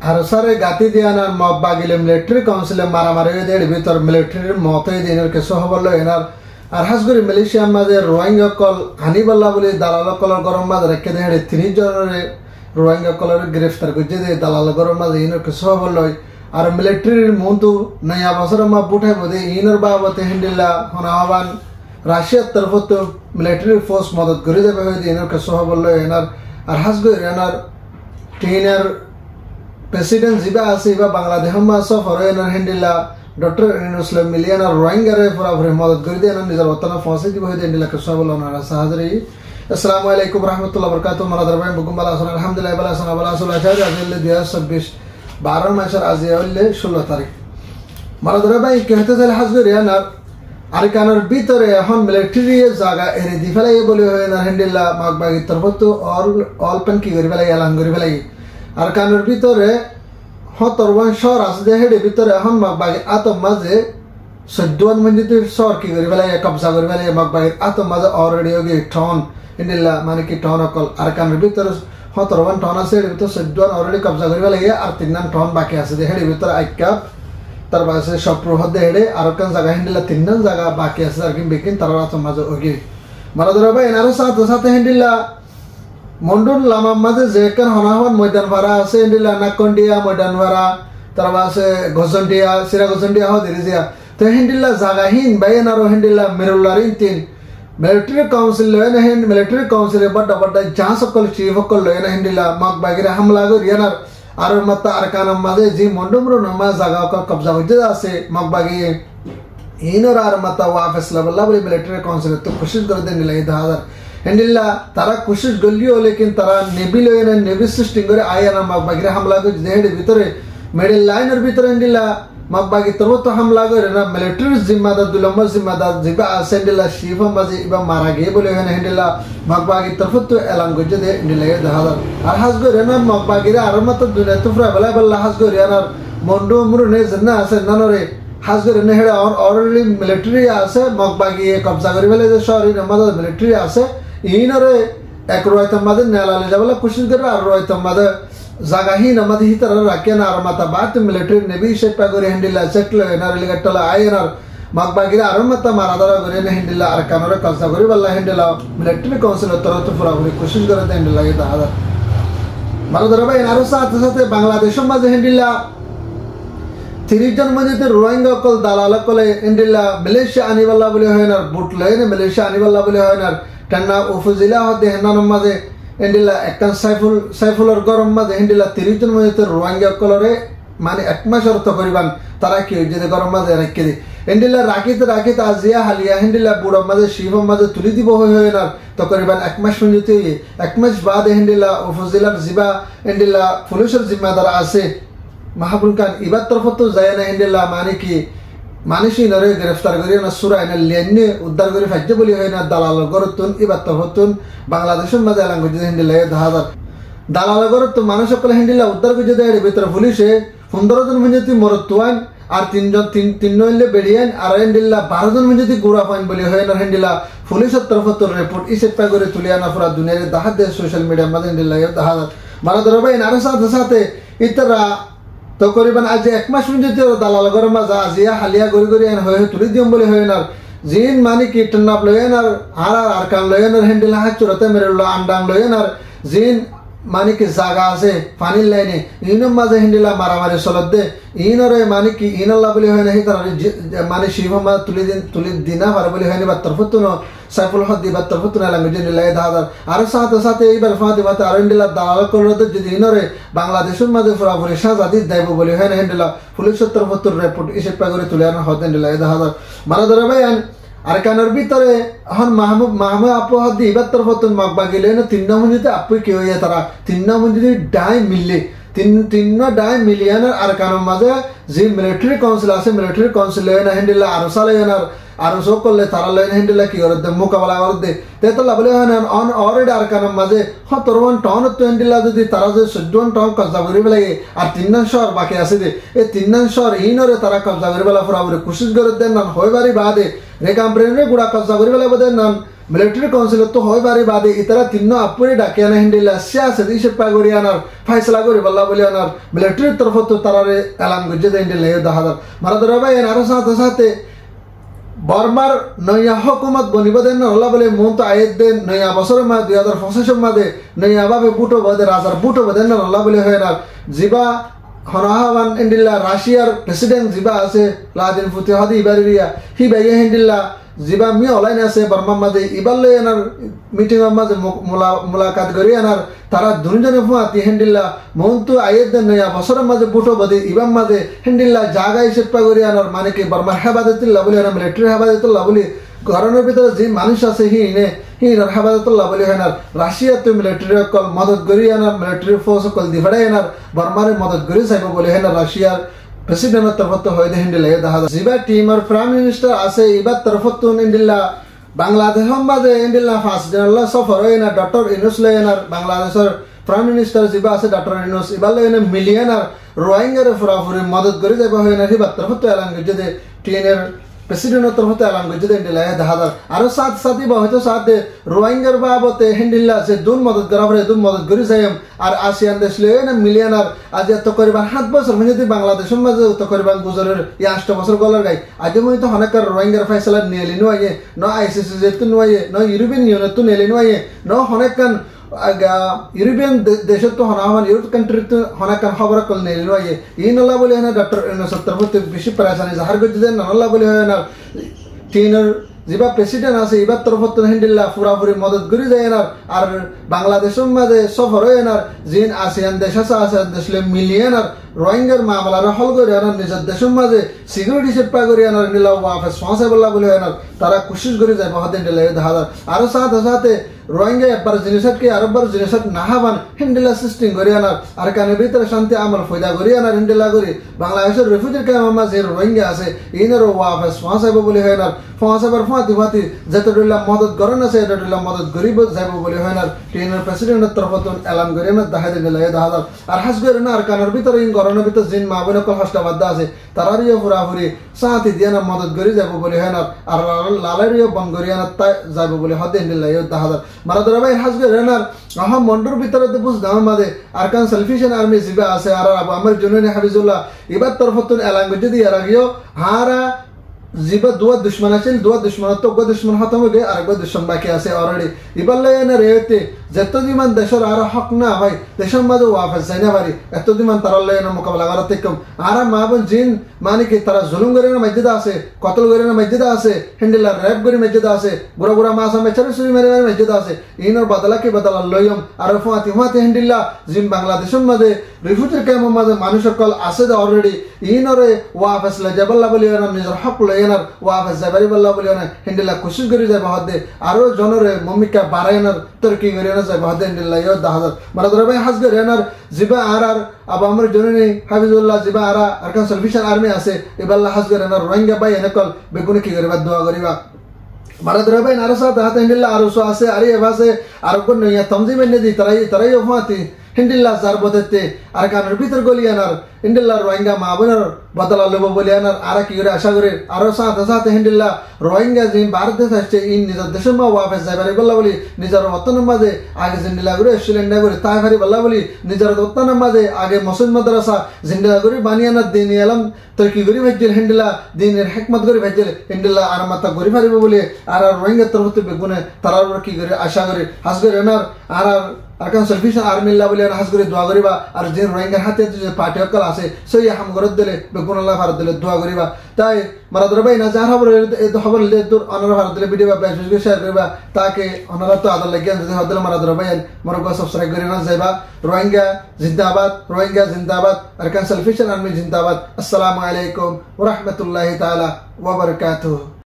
আর সারে গাতি দিয়ানার mob বাগিলে military কাউন্সিলে মারামারি হয়ে দেড় ভিতর মিলিটারির মত হয়ে দিনের কেসো হবল এনার আর হাসগুড়ি মালয়েশিয়ার মাঝে রোহিঙ্গা কল হানিবাল্লা বলে দালাল কলর গরম মাঝে রেখে দেড় 3 জনের রোহিঙ্গা কলর গ্রেফতার করছে দিয়ে দালাল গরম মাঝে ইনের কেসো হবল আর মিলিটারির মন্তু নয়া বছর মা বুঠাই বোধে ইনর বাবতে হিন্দিল্লা হনাহবান রাশিয়ার তরফ তো মিলিটারি ফোর্স মদত করে দেবে হয়ে ইনের কেসো হবল এনার আর হাসগুড়ি এনার টিনের প্রেসিডেন্ট জিবা আছে ইবা বাংলাদেশ মা সফর এনার হিন্দিল্লা ডক্টর ইউনুসলাম মিলিয়ন আর রোহিঙ্গারে পুরাপুরি মদত করে দিয়ে নিজের ওতনা ফসে দিব হয়ে ইন্ডিলা কেসো হবল ওনারা সাহায্যে আসসালামু আলাইকুম রহমতুল্লাহ বরকাতুহু মারাদার ভাই বুকুম বালা আসুন আলহামদুলিল্লাহ বালা আসুন বালা আসুন আজকে আজিল 2026 12 মাসের আজ হইলে 16 তারিখ মারাদার ভাই কহতে চাইলে হাজগর ইয়ানার আরকানের ভিতরে এখন মিলিটারি জায়গা এরে দি ফেলাই বলি হয় না হিন্দিল্লা মাগবাগি তরফত অল পেন কি করি ফেলাই এলান করি ফেলাই আরকানের ভিতরে হতরবান শহর আছে যে হেডে ভিতরে এখন মাগবাগি আতম মাঝে 14 মঞ্জিতের শহর কি করি ফেলাই কবজা করি ফেলাই মাগবাগির আতম মাঝে অলরেডি ওগে টন হিন্দিল্লা মানে কি টন অকল আরকানের ভিতরে হতরবান টন আছে এর ভিতরে 14 অলরেডি কবজা করি ফেলাই আর 3 টন বাকি আছে যে হেডে ভিতরে আইকাপ তার পাশে সব প্রহদ হেডে আর কোন জায়গা হিন্দিল্লা 3 জায়গা বাকি আছে আর কি বেকিন তার আতম মাঝে ওগে মারাদরা ভাই এনারও সাথে হিন্দিল্লা মন্ডুল লামার মাঝে যে কেন হনাহন ময়দান ভাড়া আছে হিন্দিল্লা নাকন্ডিয়া ময়দান ভাড়া তার পাশে গজন্ডিয়া সিরা গজন্ডিয়া হো দিরিজিয়া তো হিন্দিল্লা জায়গাহীন ভাই এনারও হিন্দিল্লা মিরুল্লারিন 3 মিলিটারি কাউন্সিল লয় না মিলিটারি কাউন্সিলে বড় বড় যা সকল চিফ সকল লয় না হিন্দিল্লা মাগ বাগিরে হামলা করি এনার আর মাত্তা আরকানের মাঝে যে মন্ডমরু নমা জায়গা কবজা হইতে আছে মাগ বাগিয়ে ইনর আর মাত্তা ওয়াফেস লাবল্লা বলে মিলিটারি কাউন্সিলে তো কোশিশ করে দেন লাগে 1000 হিন্দিল্লা তারা কোশিশ গলিও লেকিন তারা নেভি লয় না নেভি সিস্টেম করে আয়ানা মাগ বাগিরে হামলা করে দেহের ভিতরে মিডল লাইনের ভিতরে হিন্দিল্লা মাগবাগি তরফত হামলা করে না মিলিটারি জিম্মাদার দুলম্বর জিম্মাদার জিবা সেন্ডিলা শিফা মাঝে ইবা মারা গিয়ে বলে হয় না হিন্দিল্লা মাগবাগি তরফত এলান করছে দে হিন্দিল্লা 1000 আর হাজ করে না মাগবাগিরে আর মাত্র দুনিয়া তুফরা বলা বল্লা হাজ করে আর মন্ডু মুরু নে জন্না আছে নানরে হাজ করে না হেডা অলরেডি মিলিটারি আছে মাগবাগি কবজা করে বলে যে শহরের আমাদের মিলিটারি আছে ইনরে এক রয়তম মাঝে নেলালে যাবলা কোশিশ করে আর রয়তম মাঝে জাগাহীন আমাদের হিতার রাখেন আর মাতা বাত মিলিটারি নেভি শেপা করে হিন্দিল্লা চেকলো এনার লিগাটলা আয়নার মাগবাগিরা আর মাতা মারাদারা করে হিন্দিল্লা আর কানরে কবজা করে বল্লা হিন্দিল্লা মিলিটারি কাউন্সিল তরফ পুরাপুরি কোশিশ করে দেন হিন্দিল্লা 1000 মারাদারা ভাই আর সাথে বাংলাদেশের মাঝে হিন্দিল্লা 30 জন মধ্যে রোহিঙ্গা কল দালাল কলে হিন্দিল্লা মালয়েশিয়া আনিবাল্লা বলে হয় না বুট লয় না মালয়েশিয়া আনিবাল্লা বলে হয় না টান্না উপজেলা হতে হেনানোর মাঝে হিন্দিল্লা একখান সাইফুলর গরম মাঝে হিন্দিল্লা 30 জন মধ্যে রোহিঙ্গা কলরে মানে 1 মাস অর্থ করিবান তারা কি যদি গরম মাঝে রেখে দি হিন্দিল্লা রাখিতে আজিয়া হালিয়া হিন্দিল্লা বুড়ো মাঝে শিবম মাঝে তুলি দিব হয় না তো করিবান 1 মাস মধ্যে 1 মাস বাদে হিন্দিল্লা উপজেলার জিবা হিন্দিল্লা পুলিশের জিম্মাদার আছে মাহবুব খান ইবার তরফ তো যায় না হিন্দিল্লা মানে কি মানুষই নরে গ্রেফতার করি না সুরাই না লেনে উদ্ধার করে ফাজ্য বলি হয় না দালাল গরতুন ইবার তরফতুন বাংলাদেশের মাঝে এলান করছে হিন্দিল্লা 1000 দালাল গরতুন মানুষ সকলে হিন্দিল্লা উদ্ধার করছে দেয় ভিতরে পুলিশে 15 জন মঞ্জুতি মরতুয়ান আর 3 জন 3 হইলে বেরিয়ান আর হিন্দিল্লা 12 জন মঞ্জুতি গুড়া পাইন বলি হয় না হিন্দিল্লা পুলিশের তরফত রিপোর্ট ইসেপা করে তুলে আনা পুরা দুনিয়ার দাহাত দেয় সোশ্যাল মিডিয়ার মাঝে হিন্দিল্লা 1000 মারা ধরো ভাই আর সাথে ইতারা তো করিবান আজ 1 মাস মঞ্জুতি দালাল গরম মাঝে আজিয়া হালিয়া গড়ি গড়ি হয়ে তুলি দিম বলি হয় না জিন মানে কি টন্নাপ লয়েন আর কান লয়েন হিন্দিল্লা হাত চুরাতে মেরেল আন্ডাং লয়েন আর জিন মানে কি জায়গা আছে পানির লাইনে ইনম মাঝে হিন্দিল্লা মারামারি চলত দে ইনরে মানে কি ইনল্লা বলি হয় না তারা মানে শিবমা তুলি দিনা পারে বলি হয়নি বা তরফতুন সাইফুল হদ দিবার তরফতুন ল্যাঙ্গুয়েজ হিন্দিল্লা 1000 আর সাথে এইবার ফাঁদি মাতে আর হিন্দিল্লা দালাল করতে যদি ইনরে বাংলাদেশের মাঝে পুরাপুরি সাজাদি দেব বলি হয় না হিন্দিল্লা পুলিশের তরফতুন রিপোর্ট ইসেপা করে তুলে আনা হদ হিন্দিল্লা 1000 মারা ধরে ভাই আর কানের ভিতরে এখন মাহমুদ আপু হাদি ইবার তরফতুন মাগবাগিলে না 3 মঞ্জিতে আপু কি হইয়া তারা 3 মঞ্জিতে ডাই মিললে 3 ডাই মিলিয়নের আর কানের মাঝে যে মিলিটারি কাউন্সিল আছে মিলিটারি কাউন্সিল না হিন্দিল্লা আরো সালে আর সব করলে তারা লয় হিন্দিল্লা কি করে মোকাবেলা করতে তেতলা বলে হয় না অন অলরেডি আর কানের মাঝে 17 টন তো হিন্দিল্লা যদি তারা যে 14 টন কবজা করিবে লাগে আর 3 শহর বাকি আছে যে এই 3 শহর ইনরে তারা কবজা করিবে পুরাপুরি কোশিশ করে দেন না হইবারই বাদে রেকাম ব্রেনে গুড়া কবজা করিবে বলে নাম মিলিটারি কাউন্সিল তো হয় বাড়ি বাদে ইতারা তিন্ন আপুরে ডাকে আনা হিন্দিলা সিয়াসত হিসেব পাগরি আনার ফাইসলা করি বল্লা বলে আনার মিলিটারির তরফ তো তারারে এলান গুজে দেন হিন্দিলা দাহাদার মারাদরা ভাই আরো সাথে সাথে বর্মার নয়া হকুমত বনিব দেন হল্লা বলে মন তো আয়েদ দেন নয়া বছরের মা 2025 মাদে নয়া ভাবে বুটো বদে রাজার বুটো বদেন হল্লা বলে হয় না জিবা হনহাওয়ান ইন্ডিল্লা রাশিয়ার প্রেসিডেন্ট জিবা আছে লাদিন ফুতিহাদি ইবারিয়া হি বাইয়ে হিন্দিল্লা জিবা মি অনলাইন আছে বর্মা মাদে ইবাল্লে এনার মিটিং মাঝে মুলাকাত করি এনার তারা দুজনে ফুয়াতি হিন্দিল্লা মন্তু আয়েদ দেন নয়া বছরের মাঝে বুটো বদে ইবাম মাঝে হিন্দিল্লা জায়গা হিসেব করি আনার মানে কি বর্মার হেফাজতুল্লাহ বলি আনার মিলিটারি হেফাজতুল্লাহ বলি ঘরের ভিতরে যে মানুষ আছে হিনার হেফাজতুল্লাহ বলি হয় না রাশিয়া তো মিলিটারি অকল মদত করি আনার মিলিটারি ফোর্স অকল দিফাড়াই আনার বর্মারে মদত করি চাইব বলি হয় না রাশিয়ার প্রেসিডেন্টের তরফত হয় হিন্দিলা দেখা যায় জিবা টিম আর প্রাইম মিনিস্টার আছে এবার তরফত ইন্ডিল্লা বাংলাদেশ মাঝে ইন্ডিল্লা ফার্স্ট জেনারেল সফর হয় না ডক্টর ইনুস লেনার বাংলাদেশের প্রাইম মিনিস্টার জিবা আছে ডক্টর ইনুস এবার লেনে মিলিয়নার রোহিঙ্গার ফুরাফুরি মদত করে যাবে হয় না এবার তরফত এলান করছে টিএনের প্রেসিডেন্টের তরফতে এলান করছে ইন্ডিলা দেখা যায় আরো সাথ সাথী বা হয়তো সাথে রোহিঙ্গার বাবতে হিন্দিল্লা আছে দুন মদত করা পরে দুন মদত করে যাই আর আসিয়ান দেশ লেনে মিলিয়নার আজ এত করিবার 7 বছর মানে যদি বাংলাদেশের মাঝে তো করিবার গুজরের 8 বছর গলার গাই আজ মই তো হনকার রোহিঙ্গার ফয়সালা নিয়ে লিনো আয়ে ন আইসিসি যেতু নয়ে ন ইউরোপিয়ান ইউনিয়ন তো নিয়ে লিনো আয়ে ন হনকান ইউরোপিয়ান দেশ তো হনামান ইউরোপ কান্ট্রি তো হনকান খবর কল নিয়ে লিনো আয়ে ইনলা বলে না ডক্টর ইনসত্তর প্রতি বেশি পরেশানি জাহার গজি দেন নল্লা বলে হয় না টিনের জিবা প্রেসিডেন্ট আছে এবার তরফত হিন্দিল্লা ফুরাফুরি মদত করে যায় না আর বাংলাদেশের মাঝে সফর হয় না জিন আসিয়ান দেশ আছে আসিয়ান দেশলে মিলিয়নার রোহিঙ্গার মামলার হল করে আনার নিজের দেশের মাঝে সিকিউরিটি সেপ্পা করে আনার নিলা ওয়াফেস ফাঁসে বললা বলে হয় না তারা কোশিশ করে যায় বহুত দিন দিলে দেখা আরো সাথে সাথে রোহিঙ্গা একবার জিনিসকে আরেকবার জিনিস নাহাবান হিন্দিলা সিস্টেম করে আনার আর কানের ভিতরে শান্তি আমল ফয়দা করে আনার হিন্দিলা করে বাংলাদেশের রেফিউজির কামামা যে রোহিঙ্গা আছে ইনারও ওয়াফেস ফাঁসাইব বলে হয় না ফাঁসাবার ফাঁতি ফাঁতি যেতটুল্লাহ মদত করেন আছে এতটুল্লাহ মদত গরিব যাইব বলে হয় না টিএনের প্রেসিডেন্টের তরফত এলান করে না দেখা দিলে দেখা আর হাস করে না আর কানের ভিতরে গরমের ভিতরে জিন মা বোন কল হাসটা বাদ আছে তারারিও ফুরাফুরি সাথে দিয়ে না মদত করে যাব বলে হয় না আর লালারিও বন করিয়া না তাই যাব বলে হতে দিলে দেখা মারা ধরা ভাই হাস করে না আহা মন্ডর ভিতরে তো বুঝলাম আমাদের আরকান সালফিশন আর্মি জিবা আছে আর আবু আমর জুনানি হাফিজুল্লাহ এবার তরফত এলান করে দিয়ে রাখিও হারা জিবা দুয়া দুশ্মন আছে দুয়া দুশ্মন তো গো দুশ্মন খতম হয়ে গিয়ে আরেকবার দুশ্মন বাকি আছে অলরেডি এবার না রেতে যতদিন দেশের আর হক না ভাই দেশের মাঝে ওয়াফেস যাই না পারি এতদিন তারা না মোকাবেলা করার থেকে কম আর মা বোন জিন মানে কি তারা জুলুম করে না মসজিদা আছে কতল করে না মসজিদা আছে হিন্দিলা র্যাপ করে মসজিদা আছে গুড়া গুড়া মাছ মেচারে সুই মেরে মেরে মসজিদা আছে ইনর বদলা কি বদলা লইম আর ফাতি ফাতি হিন্দিল্লা জিন বাংলাদেশের মাঝে রিফিউজির ক্যাম্পের মাঝে মানুষের কল আছে অলরেডি ইনরে ওয়াফেস লাজাবাল্লা বলি না নিজের হক লইনার ওয়াফেস যাবারি বল্লা বলি না হিন্দিলা কোশিশ করে যায় বাহাদে আরো জনরে মমিকা বাড়াইনার তরকি করে না যায় বাহাদে হিন্দিল্লা ইয় দাহাদার মানে ধরে ভাই হাস করে এনার জিবা আর আবু আমর জুনানি হাফিজুল্লাহ জিবা আর কান সালফিশন আর্মি আছে এবাল্লা হাস করে এনার রোহিঙ্গা ভাই এনেকল বেগুনে কি করিবা দোয়া করিবা মারা ধরে ভাই নারসা দাহাতে হিন্দিল্লা আরো আছে আরে এভাসে আর কোন নইয়া তমজিমে নেদি তারাই ওফাতি হিন্দিল্লা যার বদতে আর কানের ভিতর গলিয়ানার হিন্দিল্লা রোহিঙ্গা মা বোনের বদলা লব বলিয়ানার আর কি করে আশা করে আরো সাথে সাথে হিন্দিল্লা রোহিঙ্গা যে ভারত দেশ আসছে ইন নিজের দেশের মা ওয়াফেস যাইবারি বললা বলি নিজের অত্তনের মাঝে আগে জিন্দিলা করে সিলেন্ডা করে তাই ভারি বললা বলি নিজের অত্তনের মাঝে আগে মসজিদ মাদ্রাসা জিন্দিলা করে বানিয়ানার দিন এলাম তো কি করে ভেজিল হিন্দিল্লা দিনের হেকমত করে ভেজিল হিন্দিল্লা আর মাথা করে ফারিব বলে আর রোহিঙ্গা তরফতে বেগুনে তারা কি করে আশা করে হাস করে এনার আর আরকান সালফিশন আর্মিল্লা বলে হাস করে দোয়া করিবা আর যে রোহিঙ্গার হাতে যে পার্টি অকল আছে সেই হাম গরত দিলে বেগুন আল্লাহ ভারত দিলে দোয়া করিবা তাই মারা ধরে ভাই না যার খবর খবর তোর অনারা ভারত দিলে ভিডিও বা শেয়ার করিবা তাকে অনারা তো আদার লাগিয়ে আনতে হদিল মারা ধরে ভাই মরক সাবস্ক্রাইব করে না যাইবা রোহিঙ্গা জিন্দাবাদ আরকান সালফিশন আর্মি জিন্দাবাদ আসসালামু আলাইকুম ওয়া রাহমাতুল্লাহি তাআলা ওয়া বারাকাতুহু।